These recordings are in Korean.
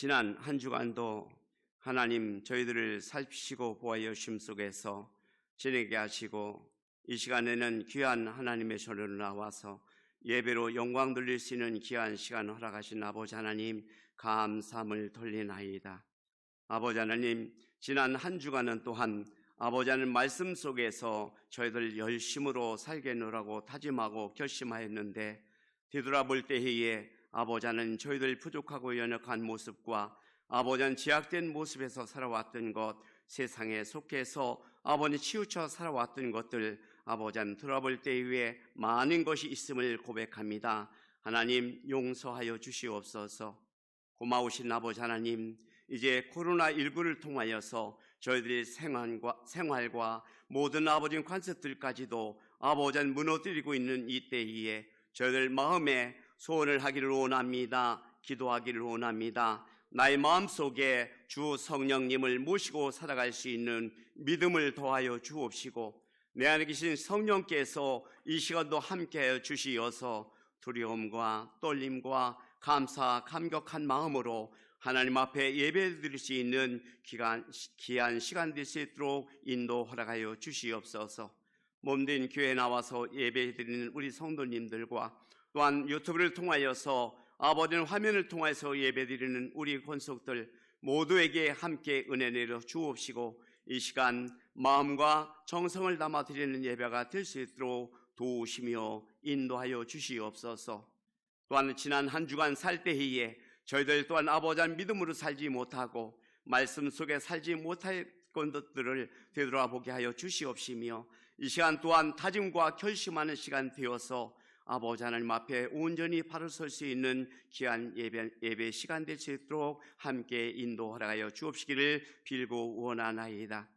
지난 한 주간도 하나님 저희들을 살피시고 보호하여 주심 속에서 지내게 하시고 이 시간에는 귀한 하나님의 전으로 나와서 예배로 영광 돌릴 수 있는 귀한 시간 허락하신 아버지 하나님 감사함을 돌리나이다. 아버지 하나님, 지난 한 주간은 또한 아버지 하나님 말씀 속에서 저희들 열심으로 살겠노라고 다짐하고 결심하였는데 뒤돌아볼 때에 아버지 하나님 저희들 부족하고 연약한 모습과 아버지 하나님 제약된 모습에서 살아왔던 것, 세상에 속해서 아버지 치우쳐 살아왔던 것들 아버지 하나님 돌아볼 때에 많은 것이 있음을 고백합니다. 하나님 용서하여 주시옵소서. 고마우신 아버지 하나님, 이제 코로나19를 통하여서 저희들의 생활과 모든 아버지 관습들까지도 아버지 하나님 무너뜨리고 있는 이 때에 저희들 마음에 소원을 하기를 원합니다. 기도하기를 원합니다. 나의 마음속에 주 성령님을 모시고 살아갈 수 있는 믿음을 더하여 주옵시고 내 안에 계신 성령께서 이 시간도 함께하여 주시어서 두려움과 떨림과 감사, 감격한 마음으로 하나님 앞에 예배드릴 수 있는 귀한 시간 될 수 있도록 인도 허락하여 주시옵소서. 몸된 교회에 나와서 예배드리는 우리 성도님들과 또한 유튜브를 통하여서 아버지는 화면을 통해서 예배드리는 우리 권속들 모두에게 함께 은혜 내려 주옵시고 이 시간 마음과 정성을 담아 드리는 예배가 될 수 있도록 도우시며 인도하여 주시옵소서. 또한 지난 한 주간 살 때에 저희들 또한 아버지 믿음으로 살지 못하고 말씀 속에 살지 못할 것들을 되돌아보게 하여 주시옵시며 이 시간 또한 다짐과 결심하는 시간 되어서 아버지 하나님 앞에 온전히 바로 설 수 있는 귀한 예배 시간 될 수 있도록 함께 인도하여 주옵시기를 빌고 원하나이다.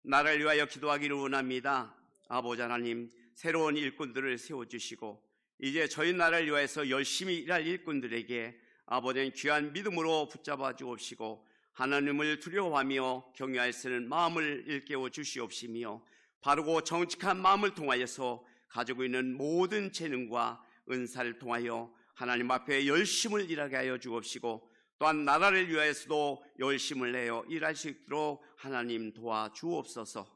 나를 위하여 기도하기를 원합니다. 아버지 하나님, 새로운 일꾼들을 세워주시고 이제 저희 나라를 위하여서 열심히 일할 일꾼들에게 아버지는 귀한 믿음으로 붙잡아 주옵시고 하나님을 두려워하며 경외할 수 있는 마음을 일깨워 주시옵시며 바르고 정직한 마음을 통하여서 가지고 있는 모든 재능과 은사를 통하여 하나님 앞에 열심을 일하게 하여 주옵시고 또한 나라를 위하여서도 열심을 내어 일할 수 있도록 하나님 도와주옵소서.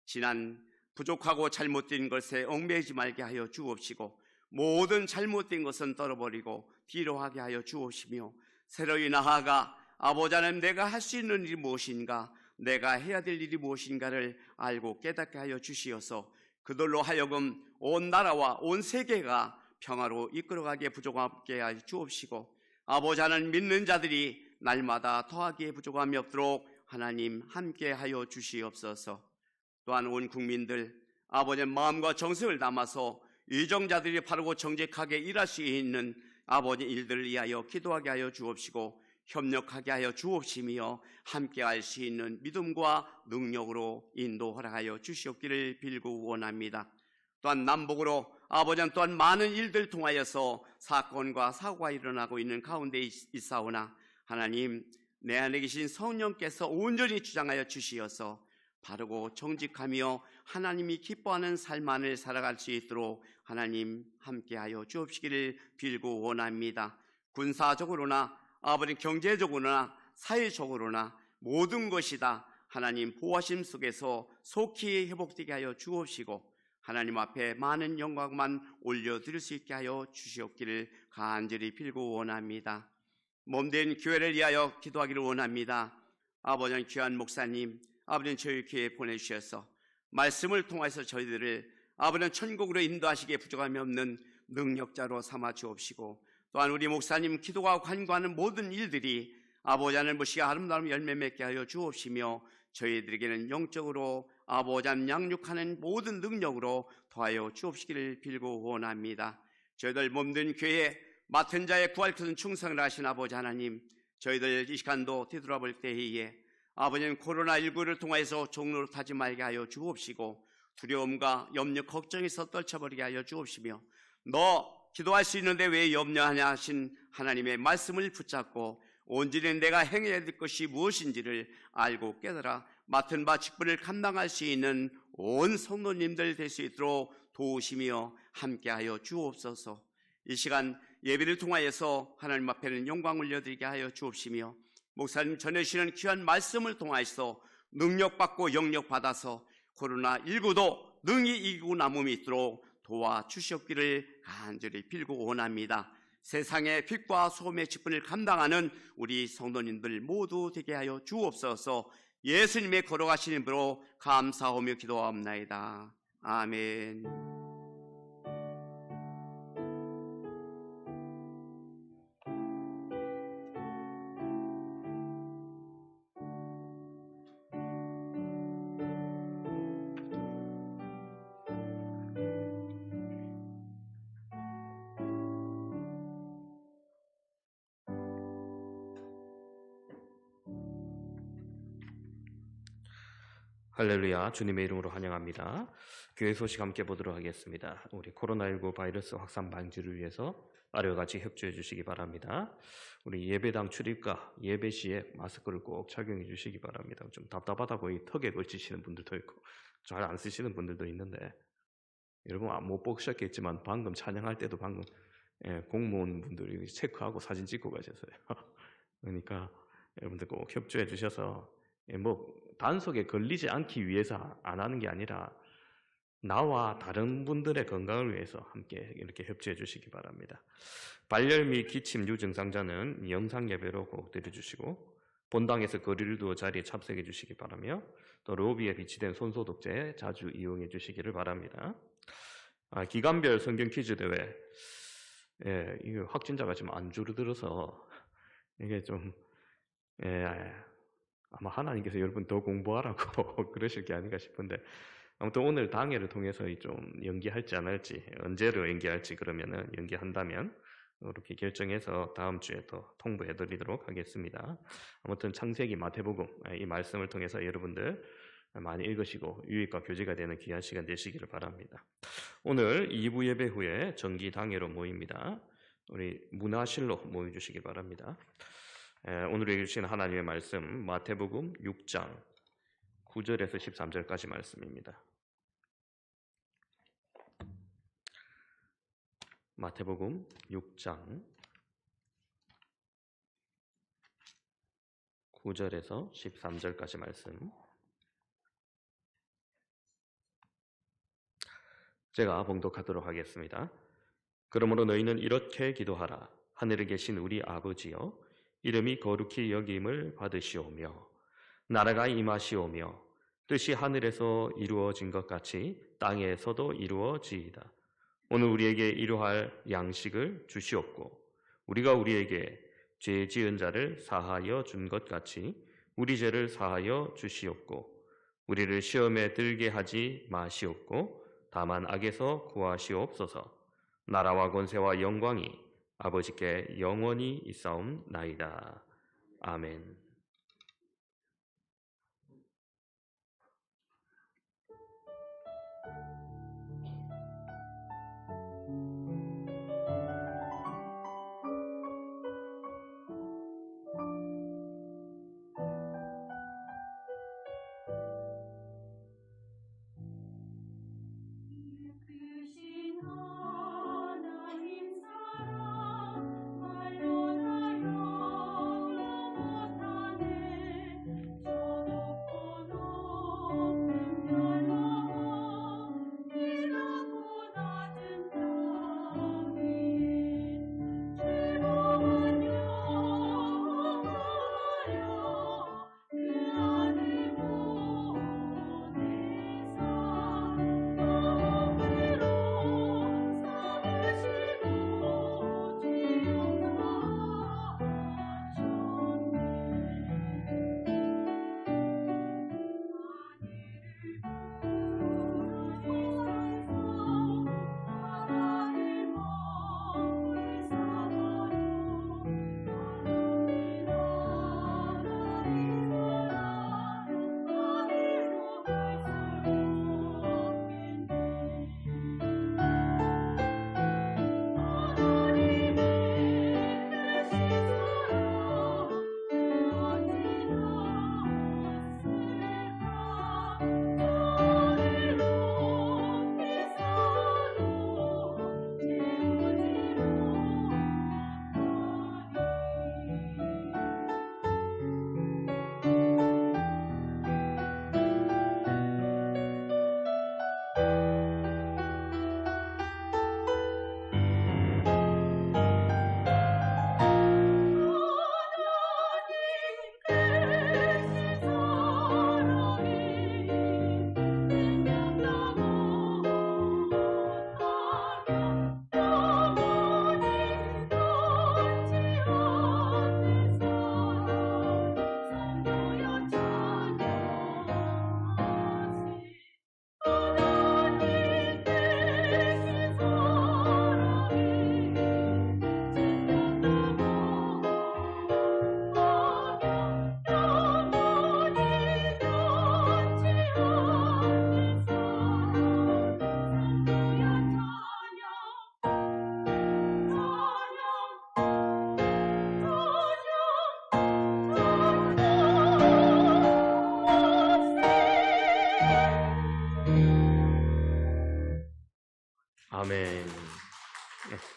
지난 부족하고 잘못된 것에 얽매이지 말게 하여 주옵시고 모든 잘못된 것은 떨어버리고 뒤로 하게 하여 주옵시며 새로이 나아가 아버지 하나님 내가 할 수 있는 일이 무엇인가, 내가 해야 될 일이 무엇인가를 알고 깨닫게 하여 주시어서 그들로 하여금 온 나라와 온 세계가 평화로 이끌어가게 부족하게 하여 주옵시고 아버지 하나님 믿는 자들이 날마다 더하기에 부족함이 없도록 하나님 함께 하여 주시옵소서. 또한 온 국민들 아버지의 마음과 정성을 담아서 유정자들이 바르고 정직하게 일할 수 있는 아버지 일들을 위하여 기도하게 하여 주옵시고 협력하게 하여 주옵시며 함께 할 수 있는 믿음과 능력으로 인도 허락하여 주시옵기를 빌고 원합니다. 또한 남북으로 아버지는 또한 많은 일들 통하여서 사건과 사고가 일어나고 있는 가운데 있사오나 하나님 내 안에 계신 성령께서 온전히 주장하여 주시어서 바르고 정직하며 하나님이 기뻐하는 삶만을 살아갈 수 있도록 하나님 함께하여 주옵시기를 빌고 원합니다. 군사적으로나 아버지 경제적으로나 사회적으로나 모든 것이 다 하나님 보호하심 속에서 속히 회복되게 하여 주옵시고 하나님 앞에 많은 영광만 올려드릴 수 있게 하여 주시옵기를 간절히 빌고 원합니다. 몸된 교회를 위하여 기도하기를 원합니다. 아버지는 귀한 목사님, 아버지는 저희 교회에 보내주셔서 말씀을 통해서 저희들을 아버지는 천국으로 인도하시기에 부족함이 없는 능력자로 삼아 주옵시고 또한 우리 목사님 기도가 관고하는 모든 일들이 아버지 하나님 보시기에 아름다운 열매 맺게 하여 주옵시며 저희들에게는 영적으로 아버지 하나님 양육하는 모든 능력으로 더하여 주옵시기를 빌고 원합니다. 저희들 몸된 교회에 맡은 자의 구할 것은 충성을 하신 아버지 하나님, 저희들 이 시간도 뒤돌아볼 때에 아버지는 코로나19를 통해서 종로로 타지 말게 하여 주옵시고 두려움과 염려, 걱정에서 떨쳐버리게 하여 주옵시며 너 기도할 수 있는데 왜 염려하냐 하신 하나님의 말씀을 붙잡고 온전히 내가 행해야 될 것이 무엇인지를 알고 깨달아 맡은 바 직분을 감당할 수 있는 온 성도님들 될 수 있도록 도우시며 함께하여 주옵소서. 이 시간 예배를 통하여서 하나님 앞에는 영광을 올려드리게 하여 주옵시며 목사님 전해주시는 귀한 말씀을 통하여서 능력받고 영력받아서 코로나19도 능히 이기고 남음이 있도록 도와주시옵기를 간절히 빌고 원합니다. 세상의 빛과 소금의 직분을 감당하는 우리 성도님들 모두 되게 하여 주옵소서. 예수님의 걸어가신 이름으로 감사하며 기도하옵나이다. 아멘. 할렐루야, 주님의 이름으로 환영합니다. 교회 소식 함께 보도록 하겠습니다. 우리 코로나19 바이러스 확산 방지를 위해서 아래와 같이 협조해 주시기 바랍니다. 우리 예배당 출입과 예배 시에 마스크를 꼭 착용해 주시기 바랍니다. 좀 답답하다고 이 턱에 걸치시는 분들도 있고 잘 안 쓰시는 분들도 있는데, 여러분 못 보셨겠지만 방금 찬양할 때도 방금 공무원분들이 체크하고 사진 찍고 가셨어요. 그러니까 여러분들 꼭 협조해 주셔서 단속에 걸리지 않기 위해서 안 하는 게 아니라 나와 다른 분들의 건강을 위해서 함께 이렇게 협조해 주시기 바랍니다. 발열 및 기침 유증상자는 영상 예배로 꼭 드려주시고, 본당에서 거리를 두어 자리에 참석해 주시기 바라며, 또 로비에 비치된 손소독제 자주 이용해 주시기를 바랍니다. 기간별 성경 퀴즈 대회, 이게 확진자가 좀 안 줄어들어서 이게 좀 아마 하나님께서 여러분 더 공부하라고 그러실 게 아닌가 싶은데, 아무튼 오늘 당회를 통해서 좀 연기할지 안 할지, 언제로 연기할지 그러면은 연기한다면 이렇게 결정해서 다음 주에 또 통보해 드리도록 하겠습니다. 아무튼 창세기 마태복음 이 말씀을 통해서 여러분들 많이 읽으시고 유익과 교제가 되는 귀한 시간 되시기를 바랍니다. 오늘 2부 예배 후에 정기 당회로 모입니다. 우리 문화실로 모여주시기 바랍니다. 오늘 읽으신 하나님의 말씀 마태복음 6장 9절에서 13절까지 말씀입니다. 마태복음 6장 9절에서 13절까지 말씀, 제가 봉독하도록 하겠습니다. 그러므로 너희는 이렇게 기도하라. 하늘에 계신 우리 아버지여, 이름이 거룩히 여김을 받으시오며 나라가 임하시오며 뜻이 하늘에서 이루어진 것 같이 땅에서도 이루어지이다. 오늘 우리에게 이루할 양식을 주시옵고, 우리가 우리에게 죄 지은 자를 사하여 준 것 같이 우리 죄를 사하여 주시옵고, 우리를 시험에 들게 하지 마시옵고 다만 악에서 구하시옵소서. 나라와 권세와 영광이 아버지께 영원히 있사옵나이다. 아멘. 하나님 사랑 말로 다 영원하다.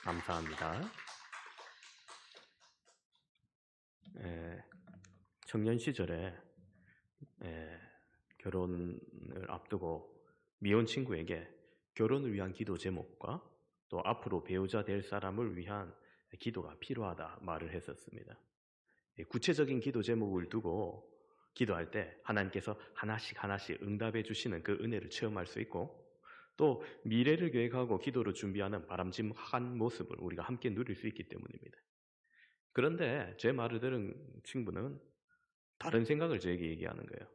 감사합니다. 청년 시절에 결혼을 앞두고 미혼 친구에게 결혼을 위한 기도 제목과 또 앞으로 배우자 될 사람을 위한 기도가 필요하다 말을 했었습니다. 구체적인 기도 제목을 두고 기도할 때 하나님께서 하나씩 응답해 주시는 그 은혜를 체험할 수 있고, 또 미래를 계획하고 기도를 준비하는 바람직한 모습을 우리가 함께 누릴 수 있기 때문입니다. 그런데 제 말을 들은 친구는 다른 생각을 저에게 얘기하는 거예요.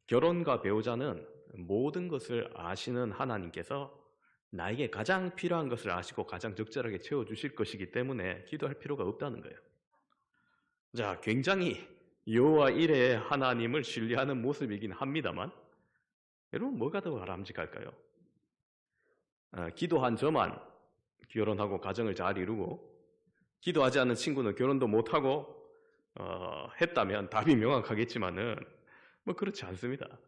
결혼과 배우자는 모든 것을 아시는 하나님께서 나에게 가장 필요한 것을 아시고 가장 적절하게 채워주실 것이기 때문에 기도할 필요가 없다는 거예요. 자, 굉장히 여호와 이레의 하나님을 신뢰하는 모습이긴 합니다만, 여러분 뭐가 더 바람직할까요? 기도한 저만 결혼하고 가정을 잘 이루고, 기도하지 않는 친구는 결혼도 못하고 했다면 답이 명확하겠지만은 그렇지 않습니다.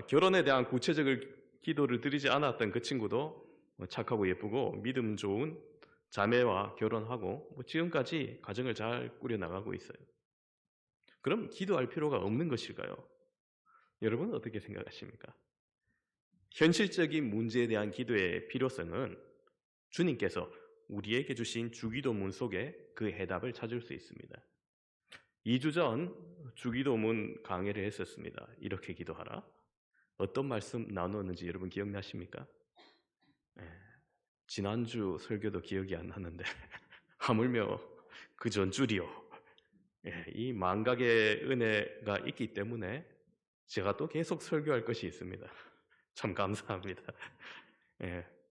결혼에 대한 구체적인 기도를 드리지 않았던 그 친구도 착하고 예쁘고 믿음 좋은 자매와 결혼하고 지금까지 가정을 잘 꾸려나가고 있어요. 그럼 기도할 필요가 없는 것일까요? 여러분은 어떻게 생각하십니까? 현실적인 문제에 대한 기도의 필요성은 주님께서 우리에게 주신 주기도문 속에 그 해답을 찾을 수 있습니다. 2주 전 주기도문 강해를 했었습니다. 이렇게 기도하라. 어떤 말씀 나누었는지 여러분 기억나십니까? 지난주 설교도 기억이 안 나는데 하물며 그 전줄이요. 이 망각의 은혜가 있기 때문에 제가 또 계속 설교할 것이 있습니다. 참 감사합니다.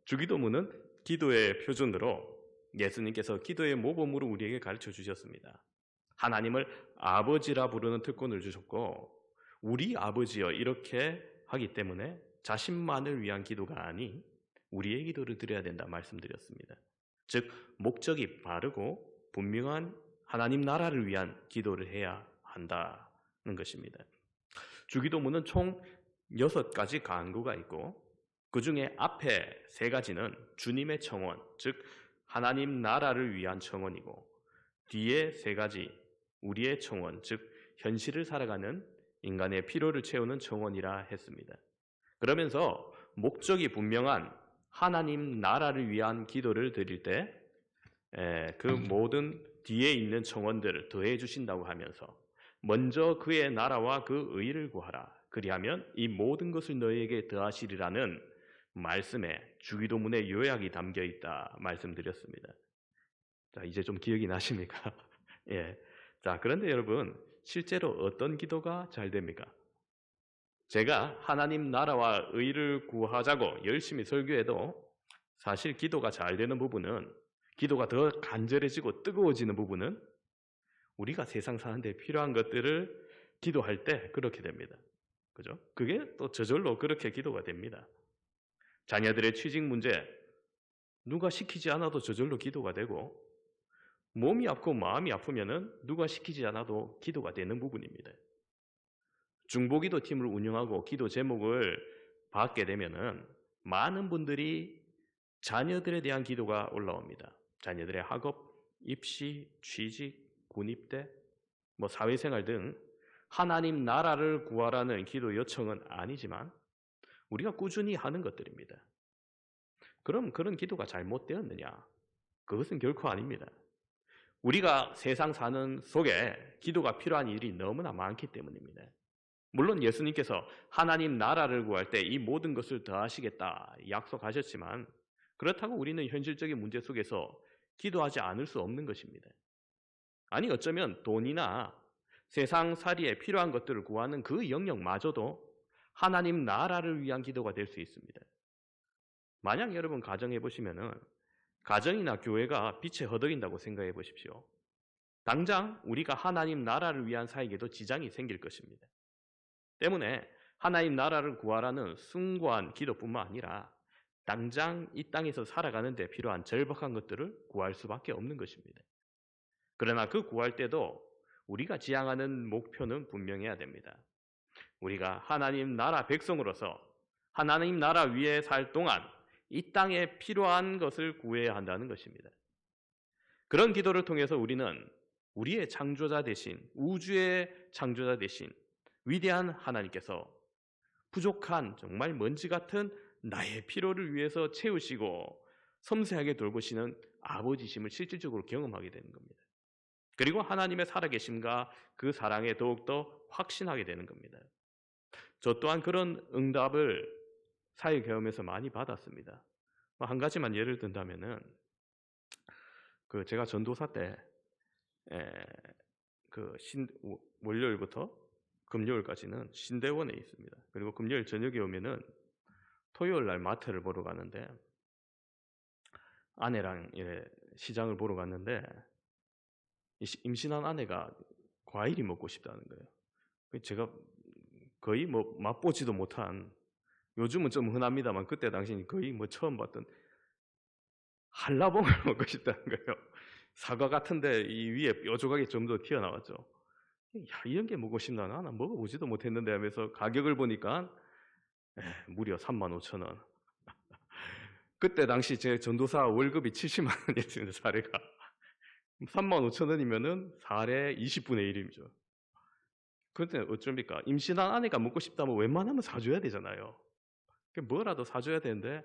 주기도문은 기도의 표준으로 예수님께서 기도의 모범으로 우리에게 가르쳐 주셨습니다. 하나님을 아버지라 부르는 특권을 주셨고, 우리 아버지여 이렇게 하기 때문에 자신만을 위한 기도가 아닌 우리의 기도를 드려야 된다 말씀드렸습니다. 즉 목적이 바르고 분명한 하나님 나라를 위한 기도를 해야 한다는 것입니다. 주기도문은 총 6가지 간구가 있고, 그 중에 앞에 3가지는 주님의 청원, 즉 하나님 나라를 위한 청원이고, 뒤에 3가지 우리의 청원, 즉 현실을 살아가는 인간의 필요를 채우는 청원이라 했습니다. 그러면서 목적이 분명한 하나님 나라를 위한 기도를 드릴 때 그 모든 뒤에 있는 청원들을 더해 주신다고 하면서, 먼저 그의 나라와 그 의를 구하라. 그리하면 이 모든 것을 너희에게 더하시리라는 말씀에 주기도문의 요약이 담겨 있다 말씀드렸습니다. 자, 이제 좀 기억이 나십니까? 자, 그런데 여러분, 실제로 어떤 기도가 잘 됩니까? 제가 하나님 나라와 의를 구하자고 열심히 설교해도 사실 기도가 잘 되는 부분은, 기도가 더 간절해지고 뜨거워지는 부분은 우리가 세상 사는데 필요한 것들을 기도할 때 그렇게 됩니다. 그죠? 그게 또 저절로 그렇게 기도가 됩니다. 자녀들의 취직 문제, 누가 시키지 않아도 저절로 기도가 되고, 몸이 아프고 마음이 아프면은 누가 시키지 않아도 기도가 되는 부분입니다. 중보기도 팀을 운영하고 기도 제목을 받게 되면은 많은 분들이 자녀들에 대한 기도가 올라옵니다. 자녀들의 학업, 입시, 취직, 군입대, 사회생활 등 하나님 나라를 구하라는 기도 요청은 아니지만 우리가 꾸준히 하는 것들입니다. 그럼 그런 기도가 잘못되었느냐? 그것은 결코 아닙니다. 우리가 세상 사는 속에 기도가 필요한 일이 너무나 많기 때문입니다. 물론 예수님께서 하나님 나라를 구할 때 이 모든 것을 더하시겠다 약속하셨지만, 그렇다고 우리는 현실적인 문제 속에서 기도하지 않을 수 없는 것입니다. 아니, 어쩌면 돈이나 세상 살이에 필요한 것들을 구하는 그 영역마저도 하나님 나라를 위한 기도가 될 수 있습니다. 만약 여러분 가정해 보시면은 가정이나 교회가 빛에 허덕인다고 생각해 보십시오. 당장 우리가 하나님 나라를 위한 사역에도 지장이 생길 것입니다. 때문에 하나님 나라를 구하라는 숭고한 기도뿐만 아니라 당장 이 땅에서 살아가는 데 필요한 절박한 것들을 구할 수밖에 없는 것입니다. 그러나 그 구할 때도 우리가 지향하는 목표는 분명해야 됩니다. 우리가 하나님 나라 백성으로서 하나님 나라 위에 살 동안 이 땅에 필요한 것을 구해야 한다는 것입니다. 그런 기도를 통해서 우리는 우리의 창조자 되신, 우주의 창조자 되신 위대한 하나님께서 부족한 정말 먼지 같은 나의 필요를 위해서 채우시고 섬세하게 돌보시는 아버지심을 실질적으로 경험하게 되는 겁니다. 그리고 하나님의 살아계심과 그 사랑에 더욱더 확신하게 되는 겁니다. 저 또한 그런 응답을 사회 경험에서 많이 받았습니다. 한 가지만 예를 든다면은 제가 전도사 때 월요일부터 금요일까지는 신대원에 있습니다. 그리고 금요일 저녁에 오면은 토요일 날 마트를 보러 가는데 아내랑 시장을 보러 갔는데 임신한 아내가 과일이 먹고 싶다는 거예요. 제가 거의 맛보지도 못한, 요즘은 좀 흔합니다만 그때 당시는 거의 처음 봤던 한라봉을 먹고 싶다는 거예요. 사과 같은데 이 위에 뾰족하게 좀 더 튀어나왔죠. 야, 이런 게 먹고 싶나? 나는 먹어보지도 못했는데 하면서 가격을 보니까 무려 35,000원. 그때 당시 제 전도사 월급이 70만 원이었습니다. 사례가. 35,000원이면은 사례 20분의 1이죠. 그때 어쩝니까? 임신한 아내가 먹고 싶다면 웬만하면 사줘야 되잖아요. 뭐라도 사줘야 되는데,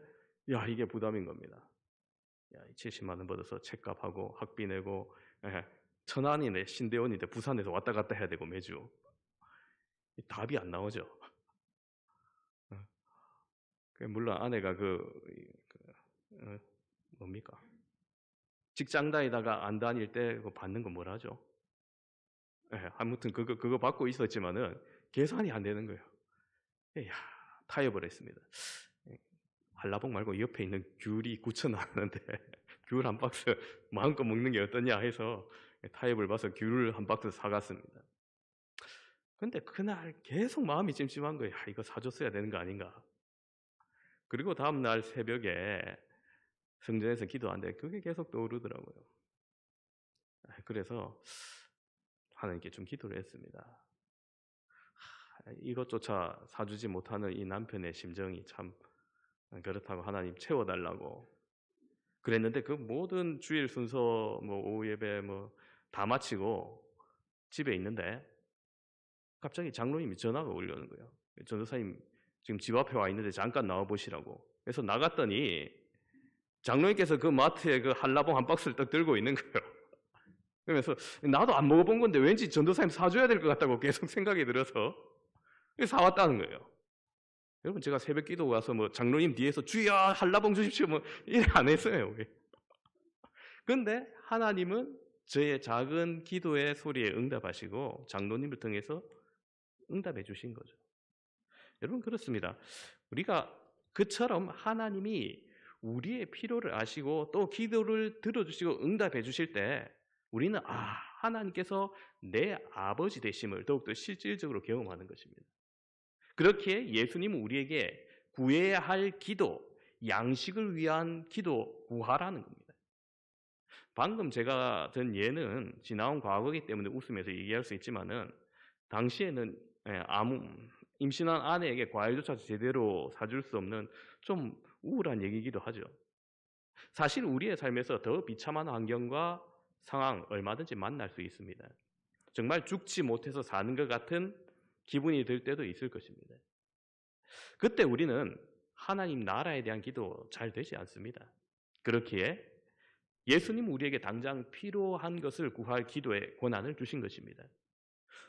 야, 이게 부담인 겁니다. 야, 70만 원 받아서 책값하고 학비 내고, 천안이네, 신대원인데 부산에서 왔다 갔다 해야 되고 매주. 답이 안 나오죠. 물론 아내가 뭡니까? 직장 다니다가 안 다닐 때 받는 거 뭐라죠? 아무튼 그거 받고 있었지만은 계산이 안 되는 거예요. 야, 타협을 했습니다. 한라봉 말고 옆에 있는 귤이 9,000원 하는데 귤 한 박스 마음껏 먹는 게 어떠냐 해서 타협을 봐서 귤을 한 박스 사갔습니다. 근데 그날 계속 마음이 찜찜한 거예요. 야, 이거 사줬어야 되는 거 아닌가? 그리고 다음날 새벽에 성전에서 기도하는데 그게 계속 떠오르더라고요. 그래서 하나님께 좀 기도를 했습니다. 이것조차 사주지 못하는 이 남편의 심정이 참 그렇다고 하나님 채워달라고 그랬는데, 그 모든 주일 순서 오후 예배 다 마치고 집에 있는데 갑자기 장로님이 전화가 올려오는 거예요. 전도사님 지금 집 앞에 와 있는데 잠깐 나와 보시라고. 그래서 나갔더니 장로님께서 그 마트에 그 한라봉 한 박스를 딱 들고 있는 거예요. 그러면서 나도 안 먹어본 건데 왠지 전도사님 사줘야 될 것 같다고 계속 생각이 들어서 사왔다는 거예요. 여러분, 제가 새벽 기도 와서 장로님 뒤에서 주여 한라봉 주십시오 이래 안 했어요. 그런데 하나님은 저의 작은 기도의 소리에 응답하시고 장로님을 통해서 응답해 주신 거죠. 여러분, 그렇습니다. 우리가 그처럼 하나님이 우리의 필요를 아시고 또 기도를 들어주시고 응답해 주실 때 우리는 하나님께서 내 아버지 되심을 더욱더 실질적으로 경험하는 것입니다. 그렇기에 예수님은 우리에게 구해야 할 기도, 양식을 위한 기도 구하라는 겁니다. 방금 제가 든 예는 지나온 과거이기 때문에 웃으면서 얘기할 수 있지만은 당시에는 임신한 아내에게 과일조차 제대로 사줄 수 없는 좀 우울한 얘기이기도 하죠. 사실 우리의 삶에서 더 비참한 환경과 상황 얼마든지 만날 수 있습니다. 정말 죽지 못해서 사는 것 같은 기분이 들 때도 있을 것입니다. 그때 우리는 하나님 나라에 대한 기도 잘 되지 않습니다. 그렇기에 예수님 우리에게 당장 필요한 것을 구할 기도의 권한을 주신 것입니다.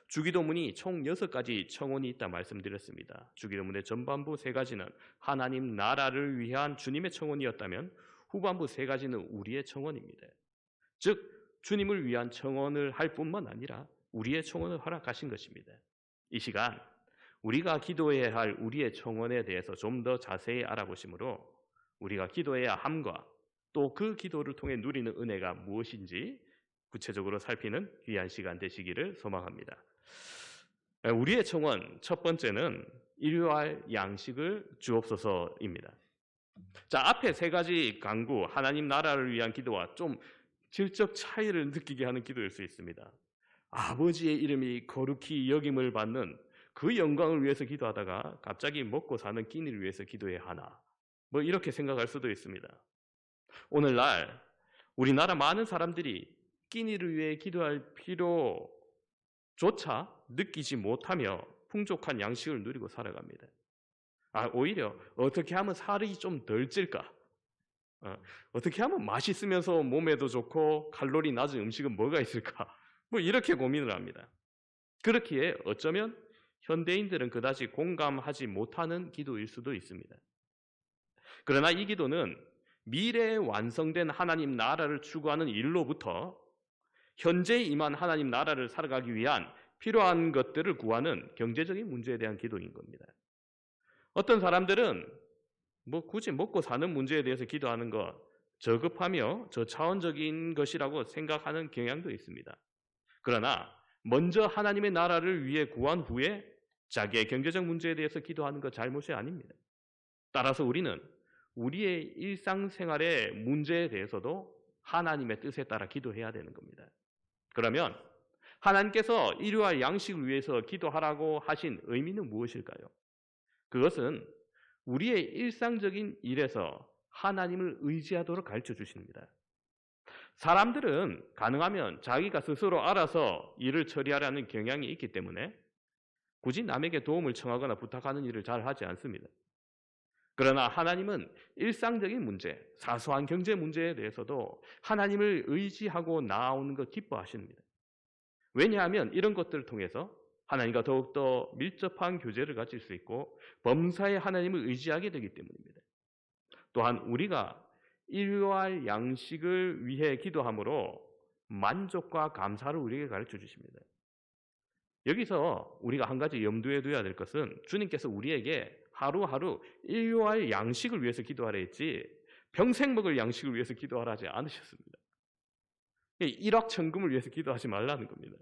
주기도문이 총 6가지 청원이 있다 말씀드렸습니다. 주기도문의 전반부 3가지는 하나님 나라를 위한 주님의 청원이었다면 후반부 3가지는 우리의 청원입니다. 즉 주님을 위한 청원을 할 뿐만 아니라 우리의 청원을 허락하신 것입니다. 이 시간 우리가 기도해야 할 우리의 청원에 대해서 좀 더 자세히 알아보심으로 우리가 기도해야 함과 또 그 기도를 통해 누리는 은혜가 무엇인지 구체적으로 살피는 귀한 시간 되시기를 소망합니다. 우리의 청원 첫 번째는 일용할 양식을 주옵소서입니다. 자, 앞에 3가지 간구, 하나님 나라를 위한 기도와 좀 질적 차이를 느끼게 하는 기도일 수 있습니다. 아버지의 이름이 거룩히 여김을 받는 그 영광을 위해서 기도하다가 갑자기 먹고 사는 끼니를 위해서 기도해야 하나? 뭐 이렇게 생각할 수도 있습니다. 오늘날 우리나라 많은 사람들이 끼니를 위해 기도할 필요조차 느끼지 못하며 풍족한 양식을 누리고 살아갑니다. 오히려 어떻게 하면 살이 좀 덜 찔까? 어떻게 하면 맛있으면서 몸에도 좋고 칼로리 낮은 음식은 뭐가 있을까? 뭐 이렇게 고민을 합니다. 그렇기에 어쩌면 현대인들은 그다지 공감하지 못하는 기도일 수도 있습니다. 그러나 이 기도는 미래에 완성된 하나님 나라를 추구하는 일로부터 현재 임한 하나님 나라를 살아가기 위한 필요한 것들을 구하는 경제적인 문제에 대한 기도인 겁니다. 어떤 사람들은 굳이 먹고 사는 문제에 대해서 기도하는 것 저급하며 저차원적인 것이라고 생각하는 경향도 있습니다. 그러나 먼저 하나님의 나라를 위해 구한 후에 자기의 경제적 문제에 대해서 기도하는 것 잘못이 아닙니다. 따라서 우리는 우리의 일상생활의 문제에 대해서도 하나님의 뜻에 따라 기도해야 되는 겁니다. 그러면 하나님께서 일용할 양식을 위해서 기도하라고 하신 의미는 무엇일까요? 그것은 우리의 일상적인 일에서 하나님을 의지하도록 가르쳐 주십니다. 사람들은 가능하면 자기가 스스로 알아서 일을 처리하려는 경향이 있기 때문에 굳이 남에게 도움을 청하거나 부탁하는 일을 잘 하지 않습니다. 그러나 하나님은 일상적인 문제, 사소한 경제 문제에 대해서도 하나님을 의지하고 나아오는 것 기뻐하십니다. 왜냐하면 이런 것들을 통해서 하나님과 더욱더 밀접한 교제를 가질 수 있고 범사에 하나님을 의지하게 되기 때문입니다. 또한 우리가 일용할 양식을 위해 기도함으로 만족과 감사를 우리에게 가르쳐 주십니다. 여기서 우리가 한 가지 염두에 둬야 될 것은 주님께서 우리에게 하루하루 일용할 양식을 위해서 기도하라 했지 평생 먹을 양식을 위해서 기도하라 하지 않으셨습니다. 일확천금을 위해서 기도하지 말라는 겁니다.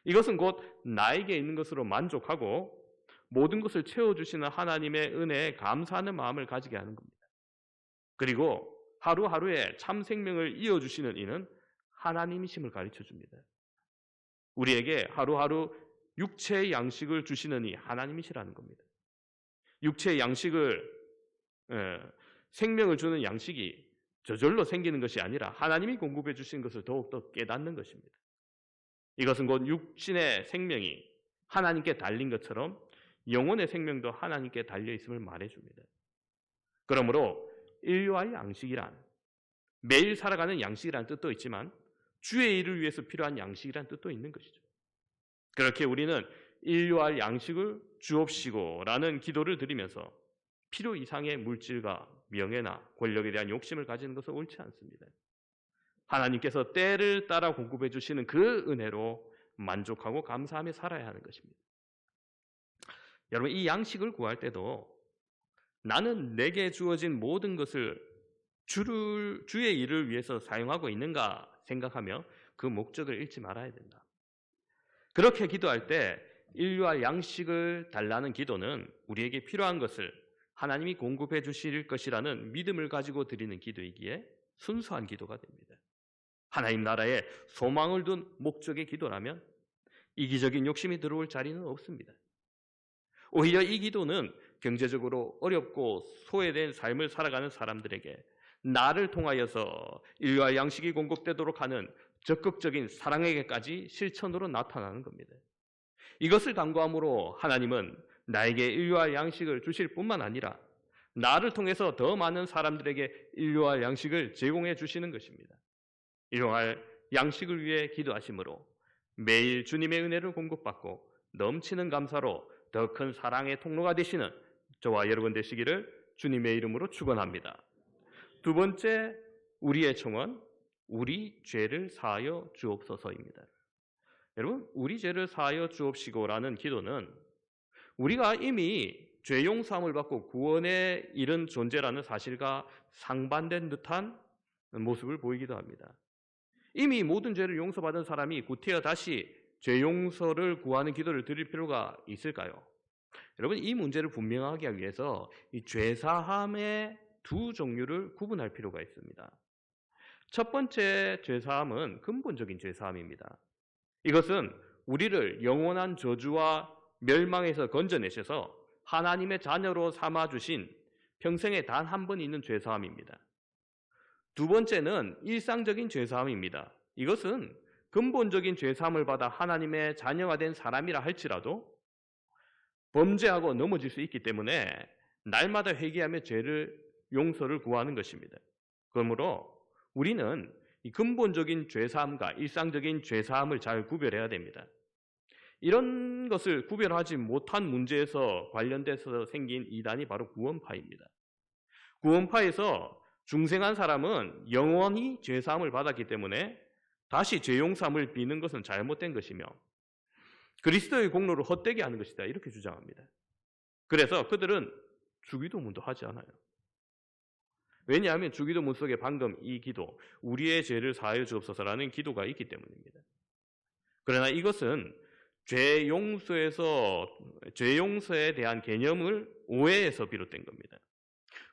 이것은 곧 나에게 있는 것으로 만족하고 모든 것을 채워주시는 하나님의 은혜에 감사하는 마음을 가지게 하는 겁니다. 그리고 하루하루에 참 생명을 이어주시는 이는 하나님이심을 가르쳐 줍니다. 우리에게 하루하루 육체의 양식을 주시는 이 하나님이시라는 겁니다. 육체의 양식을 생명을 주는 양식이 저절로 생기는 것이 아니라 하나님이 공급해 주신 것을 더욱더 깨닫는 것입니다. 이것은 곧 육신의 생명이 하나님께 달린 것처럼 영혼의 생명도 하나님께 달려 있음을 말해줍니다. 그러므로 인류의 양식이란 매일 살아가는 양식이라는 뜻도 있지만 주의 일을 위해서 필요한 양식이라는 뜻도 있는 것이죠. 그렇게 우리는 인류의 양식을 주옵시고 라는 기도를 드리면서 필요 이상의 물질과 명예나 권력에 대한 욕심을 가지는 것은 옳지 않습니다. 하나님께서 때를 따라 공급해 주시는 그 은혜로 만족하고 감사하며 살아야 하는 것입니다. 여러분, 이 양식을 구할 때도 나는 내게 주어진 모든 것을 주의 일을 위해서 사용하고 있는가 생각하며 그 목적을 잃지 말아야 된다. 그렇게 기도할 때 인류와 양식을 달라는 기도는 우리에게 필요한 것을 하나님이 공급해 주실 것이라는 믿음을 가지고 드리는 기도이기에 순수한 기도가 됩니다. 하나님 나라에 소망을 둔 목적의 기도라면 이기적인 욕심이 들어올 자리는 없습니다. 오히려 이 기도는 경제적으로 어렵고 소외된 삶을 살아가는 사람들에게 나를 통하여서 인류와 양식이 공급되도록 하는 적극적인 사랑에게까지 실천으로 나타나는 겁니다. 이것을 간구함으로 하나님은 나에게 인류와 양식을 주실 뿐만 아니라 나를 통해서 더 많은 사람들에게 인류와 양식을 제공해 주시는 것입니다. 일용할 양식을 위해 기도하심으로 매일 주님의 은혜를 공급받고 넘치는 감사로 더 큰 사랑의 통로가 되시는 저와 여러분 되시기를 주님의 이름으로 축원합니다. 두 번째, 우리의 청원, 우리 죄를 사하여 주옵소서입니다. 여러분, 우리 죄를 사하여 주옵시고라는 기도는 우리가 이미 죄 용서함을 받고 구원에 이른 존재라는 사실과 상반된 듯한 모습을 보이기도 합니다. 이미 모든 죄를 용서받은 사람이 구태여 다시 죄 용서를 구하는 기도를 드릴 필요가 있을까요? 여러분, 이 문제를 분명하게 하기 위해서 이 죄사함의 두 종류를 구분할 필요가 있습니다. 첫 번째 죄사함은 근본적인 죄사함입니다. 이것은 우리를 영원한 저주와 멸망에서 건져내셔서 하나님의 자녀로 삼아주신 평생에 단 한 번 있는 죄사함입니다. 두 번째는 일상적인 죄사함입니다. 이것은 근본적인 죄사함을 받아 하나님의 자녀가 된 사람이라 할지라도 범죄하고 넘어질 수 있기 때문에 날마다 회개하며 죄를 용서를 구하는 것입니다. 그러므로 우리는 이 근본적인 죄사함과 일상적인 죄사함을 잘 구별해야 됩니다. 이런 것을 구별하지 못한 문제에서 관련돼서 생긴 이단이 바로 구원파입니다. 구원파에서 중생한 사람은 영원히 죄사함을 받았기 때문에 다시 죄용서함을 비는 것은 잘못된 것이며 그리스도의 공로를 헛되게 하는 것이다, 이렇게 주장합니다. 그래서 그들은 주기도문도 하지 않아요. 왜냐하면 주기도문 속에 방금 이 기도, 우리의 죄를 사하여 주옵소서라는 기도가 있기 때문입니다. 그러나 이것은 죄용서에 대한 개념을 오해해서 비롯된 겁니다.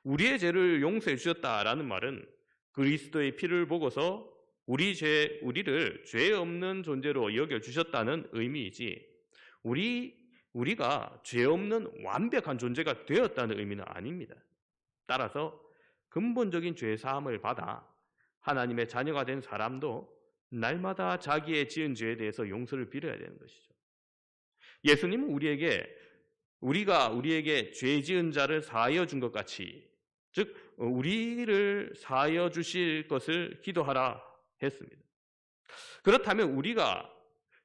우리의 죄를 용서해 주셨다라는 말은 그리스도의 피를 보고서 우리를 죄 없는 존재로 여겨 주셨다는 의미이지, 우리가 죄 없는 완벽한 존재가 되었다는 의미는 아닙니다. 따라서 근본적인 죄 사함을 받아 하나님의 자녀가 된 사람도 날마다 자기의 지은 죄에 대해서 용서를 빌어야 되는 것이죠. 예수님은 우리가 우리에게 죄 지은 자를 사하여 준 것 같이, 즉 우리를 사하여 주실 것을 기도하라 했습니다. 그렇다면 우리가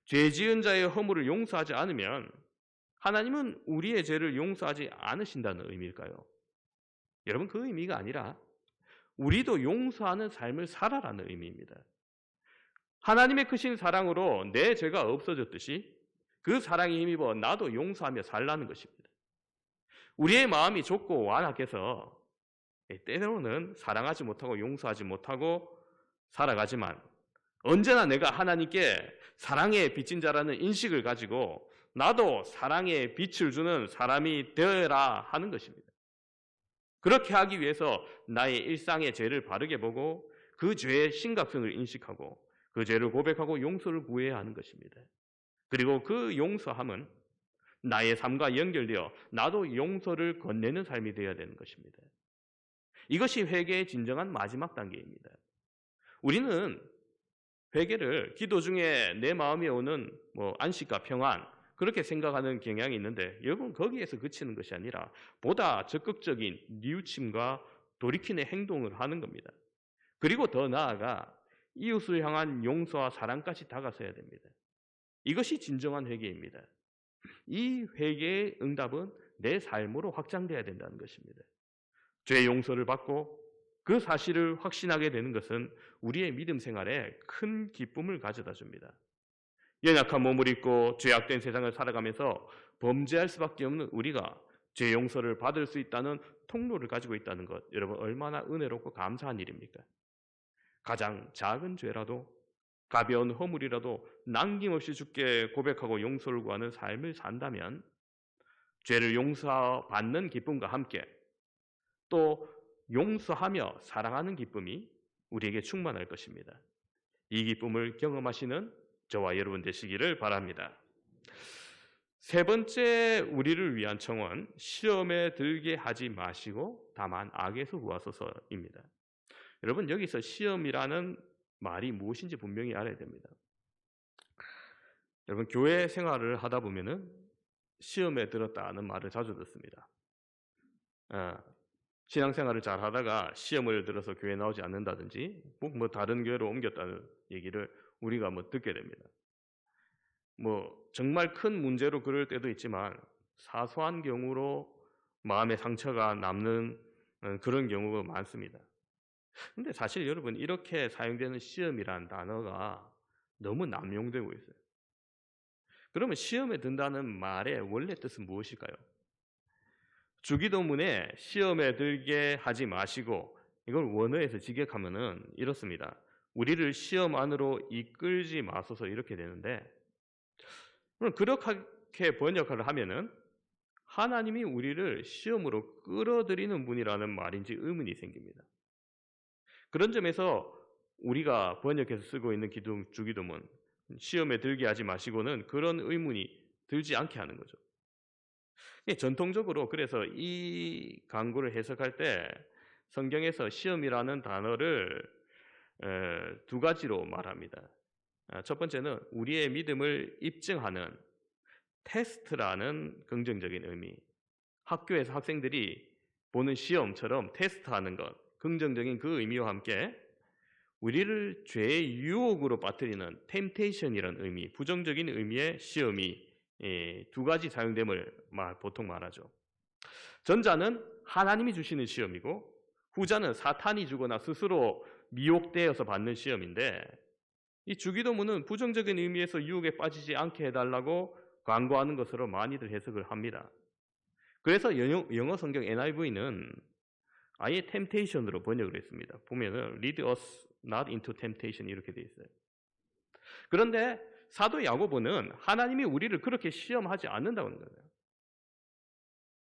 죄 지은 자의 허물을 용서하지 않으면 하나님은 우리의 죄를 용서하지 않으신다는 의미일까요? 여러분, 그 의미가 아니라 우리도 용서하는 삶을 살아라는 의미입니다. 하나님의 크신 사랑으로 내 죄가 없어졌듯이 그 사랑에 힘입어 나도 용서하며 살라는 것입니다. 우리의 마음이 좁고 완악해서 때로는 사랑하지 못하고 용서하지 못하고 살아가지만 언제나 내가 하나님께 사랑의 빚진 자라는 인식을 가지고 나도 사랑의 빛을 주는 사람이 되어라 하는 것입니다. 그렇게 하기 위해서 나의 일상의 죄를 바르게 보고 그 죄의 심각성을 인식하고 그 죄를 고백하고 용서를 구해야 하는 것입니다. 그리고 그 용서함은 나의 삶과 연결되어 나도 용서를 건네는 삶이 되어야 되는 것입니다. 이것이 회개의 진정한 마지막 단계입니다. 우리는 회개를 기도 중에 내 마음에 오는 안식과 평안, 그렇게 생각하는 경향이 있는데, 여러분, 거기에서 그치는 것이 아니라 보다 적극적인 뉘우침과 돌이키는 행동을 하는 겁니다. 그리고 더 나아가 이웃을 향한 용서와 사랑까지 다가서야 됩니다. 이것이 진정한 회개입니다. 이 회개의 응답은 내 삶으로 확장돼야 된다는 것입니다. 죄 용서를 받고 그 사실을 확신하게 되는 것은 우리의 믿음 생활에 큰 기쁨을 가져다 줍니다. 연약한 몸을 입고 죄악된 세상을 살아가면서 범죄할 수밖에 없는 우리가 죄 용서를 받을 수 있다는 통로를 가지고 있다는 것, 여러분, 얼마나 은혜롭고 감사한 일입니까? 가장 작은 죄라도, 가벼운 허물이라도 남김없이 주께 고백하고 용서를 구하는 삶을 산다면 죄를 용서받는 기쁨과 함께 또 용서하며 사랑하는 기쁨이 우리에게 충만할 것입니다. 이 기쁨을 경험하시는 저와 여러분 되시기를 바랍니다. 세 번째 우리를 위한 청원, 시험에 들게 하지 마시고 다만 악에서 구하소서입니다. 여러분, 여기서 시험이라는 말이 무엇인지 분명히 알아야 됩니다. 여러분, 교회 생활을 하다 보면은 시험에 들었다는 말을 자주 듣습니다. 신앙생활을 잘 하다가 시험을 들어서 교회 나오지 않는다든지 다른 교회로 옮겼다는 얘기를 우리가 듣게 됩니다. 정말 큰 문제로 그럴 때도 있지만 사소한 경우로 마음의 상처가 남는 그런 경우가 많습니다. 근데 사실 여러분, 이렇게 사용되는 시험이라는 단어가 너무 남용되고 있어요. 그러면 시험에 든다는 말의 원래 뜻은 무엇일까요? 주기도문에 시험에 들게 하지 마시고, 이걸 원어에서 직역하면은 이렇습니다. 우리를 시험 안으로 이끌지 마소서, 이렇게 되는데, 그럼 그렇게 번역을 하면은 하나님이 우리를 시험으로 끌어들이는 분이라는 말인지 의문이 생깁니다. 그런 점에서 우리가 번역해서 쓰고 있는 주기도문, 시험에 들게 하지 마시고는 그런 의문이 들지 않게 하는 거죠. 전통적으로 그래서 이 강구를 해석할 때 성경에서 시험이라는 단어를 두 가지로 말합니다. 첫 번째는 우리의 믿음을 입증하는 테스트라는 긍정적인 의미. 학교에서 학생들이 보는 시험처럼 테스트하는 것, 긍정적인 그 의미와 함께 우리를 죄의 유혹으로 빠뜨리는 템테이션이라는 의미, 부정적인 의미의 시험이 두 가지 사용됨을 보통 말하죠. 전자는 하나님이 주시는 시험이고 후자는 사탄이 주거나 스스로 미혹되어서 받는 시험인데 이 주기도문은 부정적인 의미에서 유혹에 빠지지 않게 해달라고 광고하는 것으로 많이들 해석을 합니다. 그래서 영어 성경 NIV는 아예 temptation으로 번역을 했습니다. 보면은 lead us not into temptation 이렇게 돼 있어요. 그런데 사도 야고보는 하나님이 우리를 그렇게 시험하지 않는다는 거예요.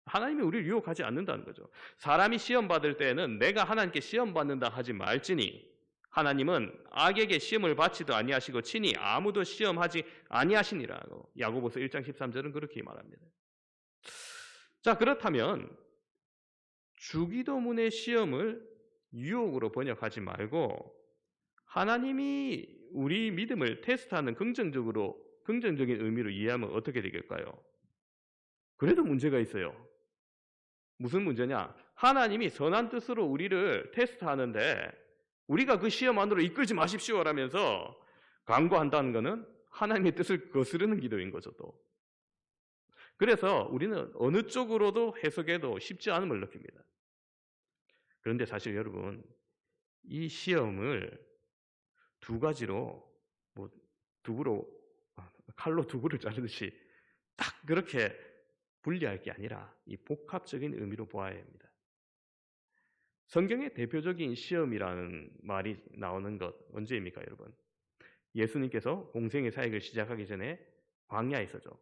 하나님이 우리를 유혹하지 않는다는 거죠. 사람이 시험 받을 때에는 내가 하나님께 시험 받는다 하지 말지니 하나님은 악에게 시험을 받지도 아니하시고 친히 아무도 시험하지 아니하시니라고 야고보서 1장 13절은 그렇게 말합니다. 자, 그렇다면 주기도문의 시험을 유혹으로 번역하지 말고 하나님이 우리 믿음을 테스트하는 긍정적인 의미로 이해하면 어떻게 되겠까요? 그래도 문제가 있어요. 무슨 문제냐? 하나님이 선한 뜻으로 우리를 테스트하는데 우리가 그 시험 안으로 이끌지 마십시오라면서 강구한다는 것은 하나님의 뜻을 거스르는 기도인 거죠. 또. 그래서 우리는 어느 쪽으로도 해석해도 쉽지 않음을 느낍니다. 그런데 사실 여러분, 이 시험을 두 가지로 칼로 두부를 자르듯이 딱 그렇게 분리할 게 아니라 이 복합적인 의미로 보아야 합니다. 성경의 대표적인 시험이라는 말이 나오는 것 언제입니까, 여러분? 예수님께서 공생의 사역을 시작하기 전에 광야에서죠.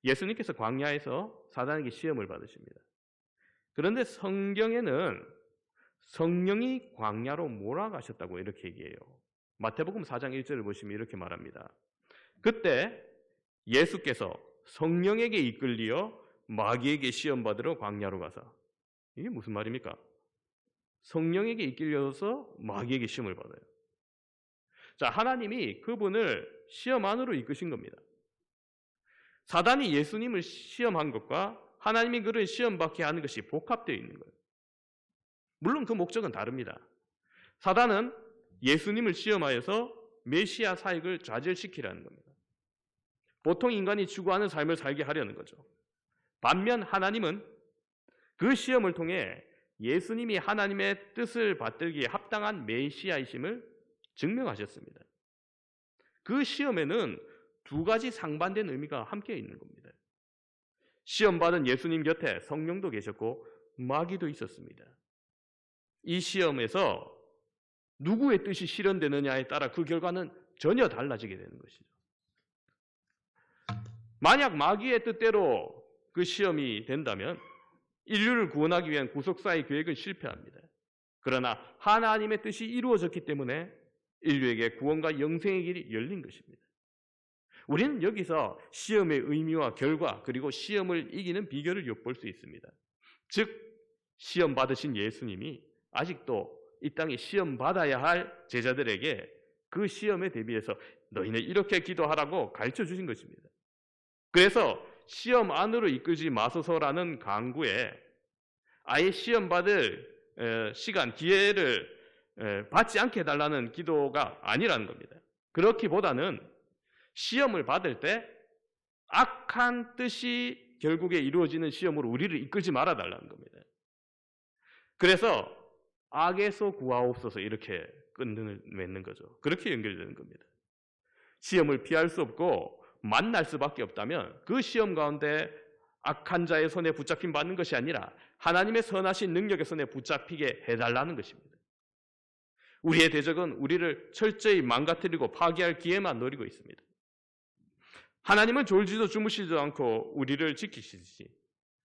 예수님께서 광야에서 사단에게 시험을 받으십니다. 그런데 성경에는 성령이 광야로 몰아가셨다고 이렇게 얘기해요. 마태복음 4장 1절을 보시면 이렇게 말합니다. 그때 예수께서 성령에게 이끌리어 마귀에게 시험 받으러 광야로 가사. 이게 무슨 말입니까? 성령에게 이끌려서 마귀에게 시험을 받아요. 자, 하나님이 그분을 시험 안으로 이끄신 겁니다. 사단이 예수님을 시험한 것과 하나님이 그를 시험받게 하는 것이 복합되어 있는 거예요. 물론 그 목적은 다릅니다. 사단은 예수님을 시험하여서 메시아 사역을 좌절시키라는 겁니다. 보통 인간이 추구하는 삶을 살게 하려는 거죠. 반면 하나님은 그 시험을 통해 예수님이 하나님의 뜻을 받들기에 합당한 메시아이심을 증명하셨습니다. 그 시험에는 두 가지 상반된 의미가 함께 있는 겁니다. 시험받은 예수님 곁에 성령도 계셨고 마귀도 있었습니다. 이 시험에서 누구의 뜻이 실현되느냐에 따라 그 결과는 전혀 달라지게 되는 것이죠. 만약 마귀의 뜻대로 그 시험이 된다면 인류를 구원하기 위한 구속사의 계획은 실패합니다. 그러나 하나님의 뜻이 이루어졌기 때문에 인류에게 구원과 영생의 길이 열린 것입니다. 우리는 여기서 시험의 의미와 결과 그리고 시험을 이기는 비결을 엿볼 수 있습니다. 즉 시험 받으신 예수님이 아직도 이 땅에 시험 받아야 할 제자들에게 그 시험에 대비해서 너희는 이렇게 기도하라고 가르쳐 주신 것입니다. 그래서 시험 안으로 이끌지 마소서라는 강구에 아예 시험 받을 시간, 기회를 받지 않게 해달라는 기도가 아니라는 겁니다. 그렇기보다는 시험을 받을 때 악한 뜻이 결국에 이루어지는 시험으로 우리를 이끌지 말아달라는 겁니다. 그래서 악에서 구하옵소서 이렇게 끈을 맺는 거죠. 그렇게 연결되는 겁니다. 시험을 피할 수 없고 만날 수밖에 없다면 그 시험 가운데 악한 자의 손에 붙잡힘 받는 것이 아니라 하나님의 선하신 능력의 손에 붙잡히게 해달라는 것입니다. 우리의 대적은 우리를 철저히 망가뜨리고 파괴할 기회만 노리고 있습니다. 하나님은 졸지도 주무시지도 않고 우리를 지키시듯이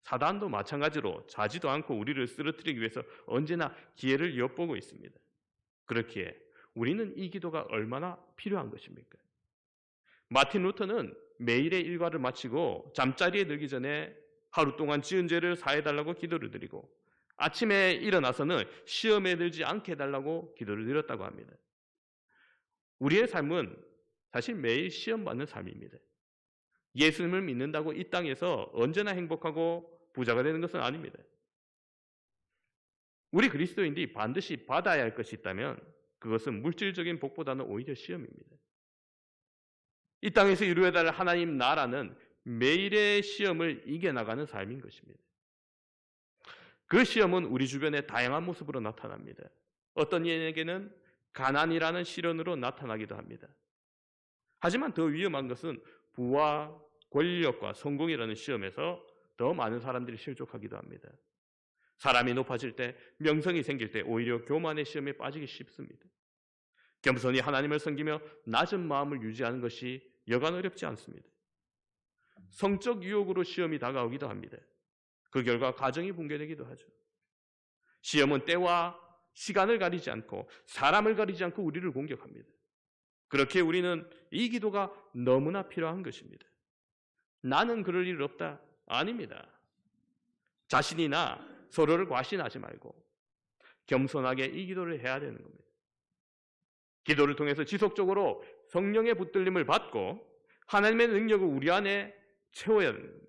사단도 마찬가지로 자지도 않고 우리를 쓰러뜨리기 위해서 언제나 기회를 엿보고 있습니다. 그렇기에 우리는 이 기도가 얼마나 필요한 것입니까? 마틴 루터는 매일의 일과를 마치고 잠자리에 들기 전에 하루 동안 지은 죄를 사해달라고 기도를 드리고 아침에 일어나서는 시험에 들지 않게 해달라고 기도를 드렸다고 합니다. 우리의 삶은 사실 매일 시험받는 삶입니다. 예수님을 믿는다고 이 땅에서 언제나 행복하고 부자가 되는 것은 아닙니다. 우리 그리스도인들이 반드시 받아야 할 것이 있다면 그것은 물질적인 복보다는 오히려 시험입니다. 이 땅에서 이루어야 할 하나님 나라는 매일의 시험을 이겨나가는 삶인 것입니다. 그 시험은 우리 주변의 다양한 모습으로 나타납니다. 어떤 이에게는 가난이라는 시련으로 나타나기도 합니다. 하지만 더 위험한 것은 부와 권력과 성공이라는 시험에서 더 많은 사람들이 실족하기도 합니다. 사람이 높아질 때, 명성이 생길 때 오히려 교만의 시험에 빠지기 쉽습니다. 겸손히 하나님을 섬기며 낮은 마음을 유지하는 것이 여간 어렵지 않습니다. 성적 유혹으로 시험이 다가오기도 합니다. 그 결과 가정이 붕괴되기도 하죠. 시험은 때와 시간을 가리지 않고 사람을 가리지 않고 우리를 공격합니다. 그렇게 우리는 이 기도가 너무나 필요한 것입니다. 나는 그럴 일 없다. 아닙니다. 자신이나 서로를 과신하지 말고 겸손하게 이 기도를 해야 되는 겁니다. 기도를 통해서 지속적으로 성령의 붙들림을 받고 하나님의 능력을 우리 안에 채워야 되는 겁니다.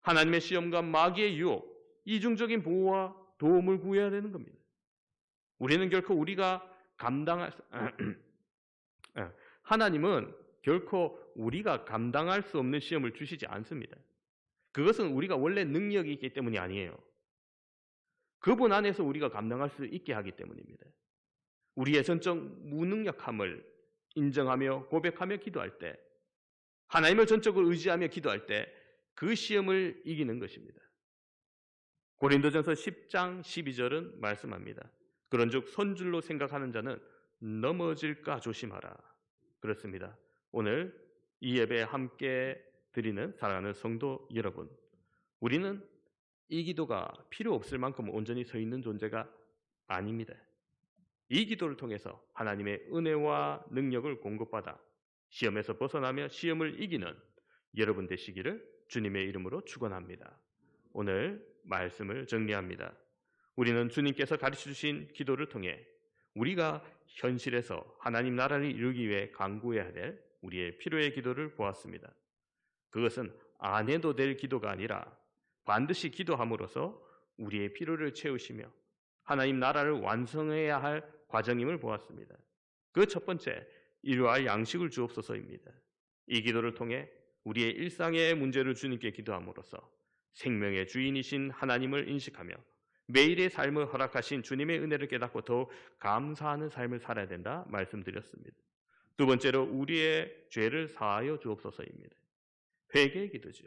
하나님의 시험과 마귀의 유혹, 이중적인 보호와 도움을 구해야 되는 겁니다. 우리는 결코 우리가 감당할 하나님은 결코 우리가 감당할 수 없는 시험을 주시지 않습니다. 그것은 우리가 원래 능력이 있기 때문이 아니에요. 그분 안에서 우리가 감당할 수 있게 하기 때문입니다. 우리의 전적 무능력함을 인정하며 고백하며 기도할 때, 하나님을 전적으로 의지하며 기도할 때 그 시험을 이기는 것입니다. 고린도전서 10장 12절은 말씀합니다. 그런즉 선줄로 생각하는 자는 넘어질까 조심하라. 그렇습니다. 오늘 이 예배에 함께 드리는 사랑하는 성도 여러분, 우리는 이 기도가 필요 없을 만큼 온전히 서 있는 존재가 아닙니다. 이 기도를 통해서 하나님의 은혜와 능력을 공급받아 시험에서 벗어나며 시험을 이기는 여러분 되시기를 주님의 이름으로 축원합니다. 오늘 말씀을 정리합니다. 우리는 주님께서 가르쳐주신 기도를 통해 우리가 현실에서 하나님 나라를 이루기 위해 간구해야 될 우리의 필요의 기도를 보았습니다. 그것은 안 해도 될 기도가 아니라 반드시 기도함으로써 우리의 필요를 채우시며 하나님 나라를 완성해야 할 과정임을 보았습니다. 그 첫 번째, 일용할 양식을 주옵소서입니다. 이 기도를 통해 우리의 일상의 문제를 주님께 기도함으로써 생명의 주인이신 하나님을 인식하며 매일의 삶을 허락하신 주님의 은혜를 깨닫고 더욱 감사하는 삶을 살아야 된다 말씀드렸습니다. 두 번째로 우리의 죄를 사하여 주옵소서입니다. 회개의 기도죠.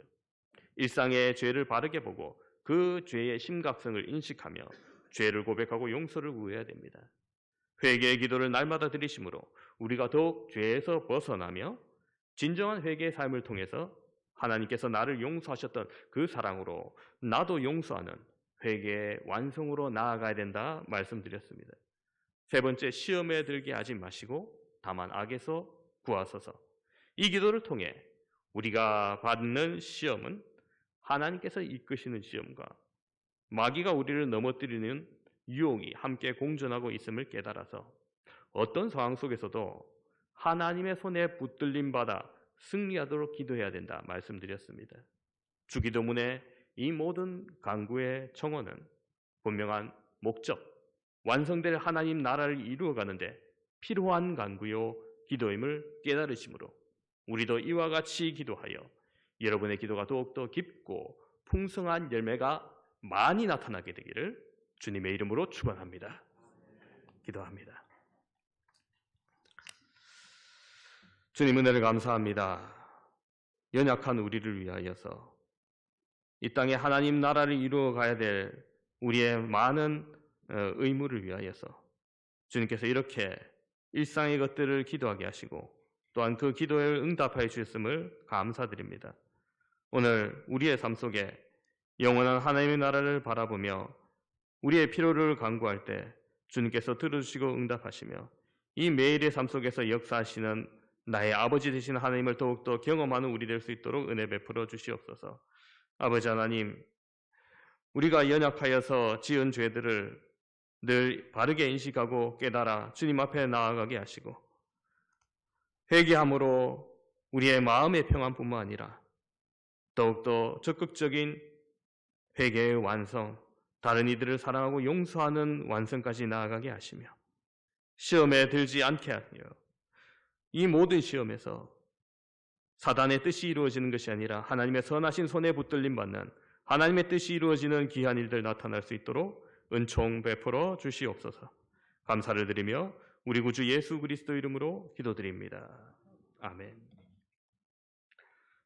일상의 죄를 바르게 보고 그 죄의 심각성을 인식하며 죄를 고백하고 용서를 구해야 됩니다. 회개의 기도를 날마다 드리심으로 우리가 더욱 죄에서 벗어나며 진정한 회개의 삶을 통해서 하나님께서 나를 용서하셨던 그 사랑으로 나도 용서하는 회개의 완성으로 나아가야 된다 말씀드렸습니다. 세 번째, 시험에 들게 하지 마시고 다만 악에서 구하소서. 이 기도를 통해 우리가 받는 시험은 하나님께서 이끄시는 시험과 마귀가 우리를 넘어뜨리는 유혹이 함께 공존하고 있음을 깨달아서 어떤 상황 속에서도 하나님의 손에 붙들림 받아 승리하도록 기도해야 된다 말씀드렸습니다. 주기도문의 이 모든 간구의 청원은 분명한 목적, 완성될 하나님 나라를 이루어가는데 필요한 간구요 기도임을 깨달으심으로 우리도 이와 같이 기도하여 여러분의 기도가 더욱더 깊고 풍성한 열매가 많이 나타나게 되기를 주님의 이름으로 축원합니다. 기도합니다. 주님 은혜를 감사합니다. 연약한 우리를 위하여서 이 땅에 하나님 나라를 이루어가야 될 우리의 많은 의무를 위하여서 주님께서 이렇게 일상의 것들을 기도하게 하시고 또한 그 기도에 응답하여 주셨음을 감사드립니다. 오늘 우리의 삶 속에 영원한 하나님의 나라를 바라보며 우리의 필요를 간구할 때 주님께서 들어주시고 응답하시며 이 매일의 삶 속에서 역사하시는 나의 아버지 되신 하나님을 더욱더 경험하는 우리 될 수 있도록 은혜 베풀어 주시옵소서. 아버지 하나님, 우리가 연약하여서 지은 죄들을 늘 바르게 인식하고 깨달아 주님 앞에 나아가게 하시고, 회개함으로 우리의 마음의 평안뿐만 아니라 더욱더 적극적인 회개의 완성, 다른 이들을 사랑하고 용서하는 완성까지 나아가게 하시며, 시험에 들지 않게 하며, 이 모든 시험에서 사단의 뜻이 이루어지는 것이 아니라 하나님의 선하신 손에 붙들림 받는 하나님의 뜻이 이루어지는 귀한 일들 나타날 수 있도록 은총 베풀어 주시옵소서. 감사를 드리며 우리 구주 예수 그리스도 이름으로 기도드립니다. 아멘.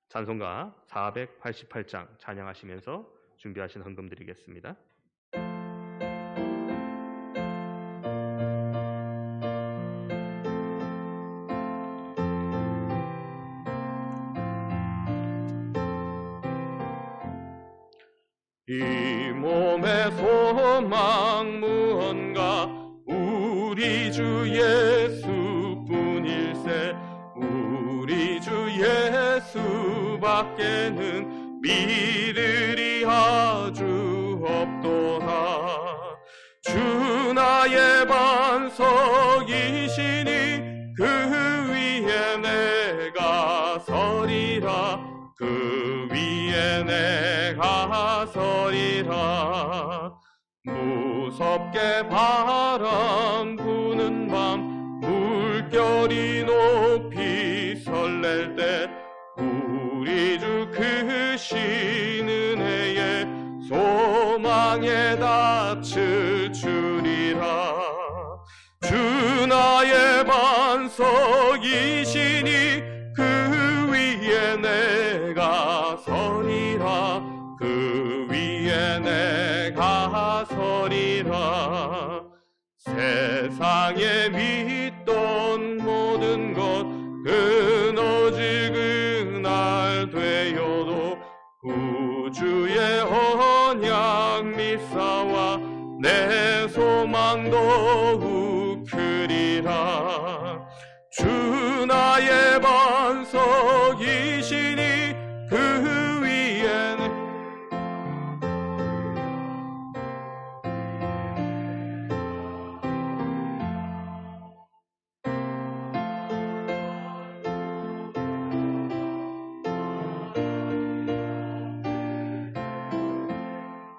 찬송가 488장 찬양하시면서 준비하신 헌금 드리겠습니다. 이 몸의 소망 무언가 우리 주 예수뿐일세. 우리 주 예수밖에는 믿으리 아주 없도다. 주 나의 반석이시니 그 위에 내가 서리라. 그 위에 내가 서리라. 무섭게 바람 부는 밤 물결이 높이 설렐 때 우리 주 크신 은혜에 소망에 닻을 주리라. 주 나의 반석이시니 그 위에 내가 서리라. 그 위에 내가 서리라. 세상에 믿던 모든 것 끊어지는 날 되어도 구주의 언약 믿사와 내 소망 더욱 크리라. 주 나의 반석이시니 그 위에는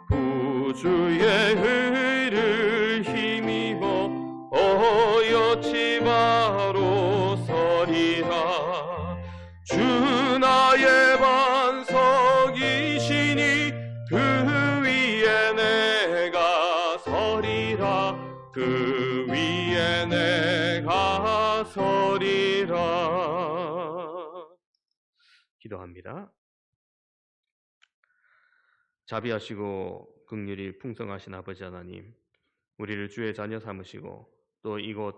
구주의 의를 힘입어 어여치 바로 서리라. 주 나의 반석이시니 그 위에 내가 서리라. 그 위에 내가 서리라. 기도합니다. 자비하시고 긍휼이 풍성하신 아버지 하나님, 우리를 주의 자녀 삼으시고 또 이곳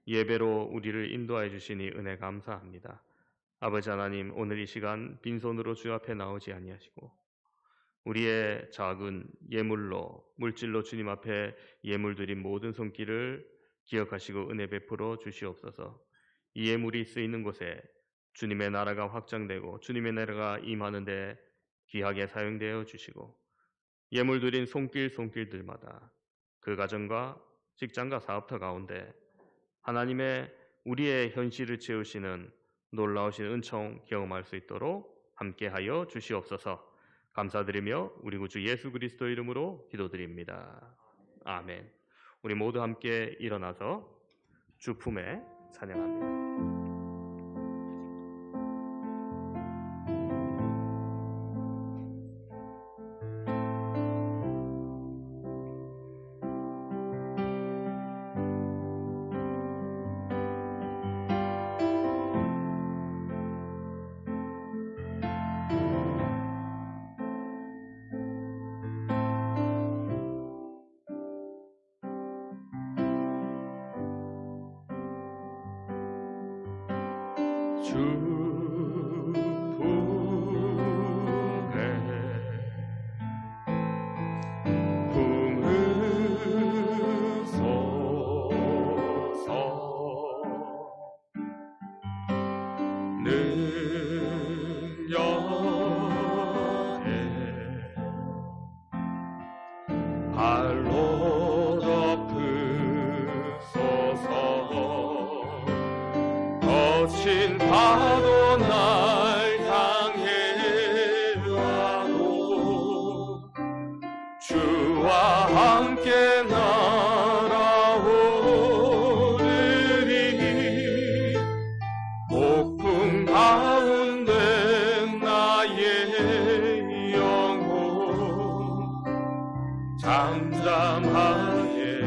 예배로 우리를 인도하여 주시니 은혜 감사합니다. 아버지 하나님, 오늘 이 시간 빈손으로 주 앞에 나오지 아니하시고 우리의 작은 예물로 물질로 주님 앞에 예물 드린 모든 손길을 기억하시고 은혜 베풀어 주시옵소서. 이 예물이 쓰이는 곳에 주님의 나라가 확장되고 주님의 나라가 임하는 데 귀하게 사용되어 주시고, 예물 드린 손길들마다 그 가정과 직장과 사업터 가운데 하나님의 우리의 현실을 채우시는 놀라우신 은총 경험할 수 있도록 함께하여 주시옵소서. 감사드리며 우리 구주 예수 그리스도 이름으로 기도드립니다. 아멘. 우리 모두 함께 일어나서 주 품에 찬양합니다. 파도 날 향해 와도 주와 함께 날아오르리. 폭풍 가운데 나의 영혼 잠잠하게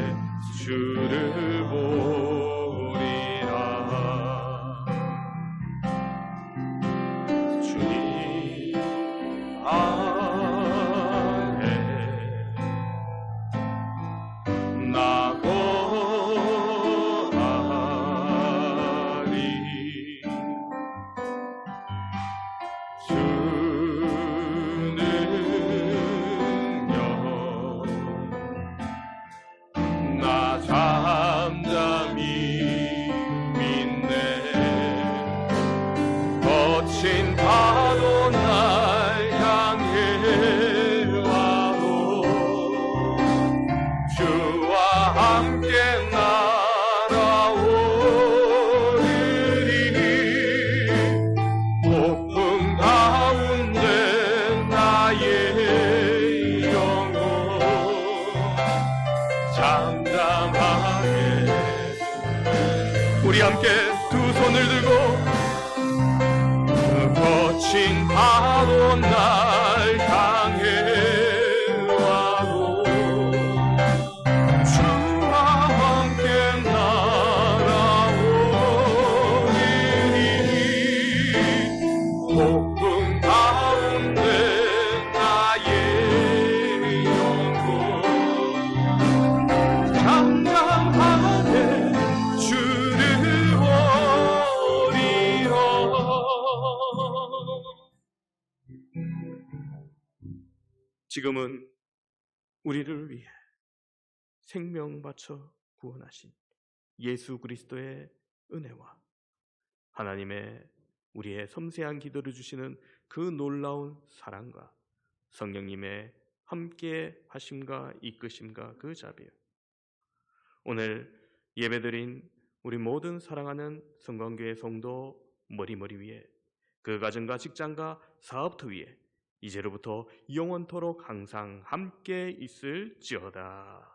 주를 보리라. 주님 안에 나 거하리. 주는요 나 잠잠히 믿네. 거친 파도 날 향해 와도 주와 함께 날아오르리. 폭풍 가운데 나의 영혼 잠잠하게. 우리 함께 두 손을 들고 거친 파도 날 향해 와도 주와 함께 날아오리니. 폭풍 가운데 나의 영혼 잠잠하게 주를 보리라. 지금은 우리를 위해 생명 바쳐 구원하신 예수 그리스도의 은혜와 하나님의 우리의 섬세한 기도를 주시는 그 놀라운 사랑과 성령님의 함께 하심과 이끄심과 그 자비요, 오늘 예배드린 우리 모든 사랑하는 성광교회 성도 머리머리 위에, 그 가정과 직장과 사업터 위에 이제로부터 영원토록 항상 함께 있을지어다.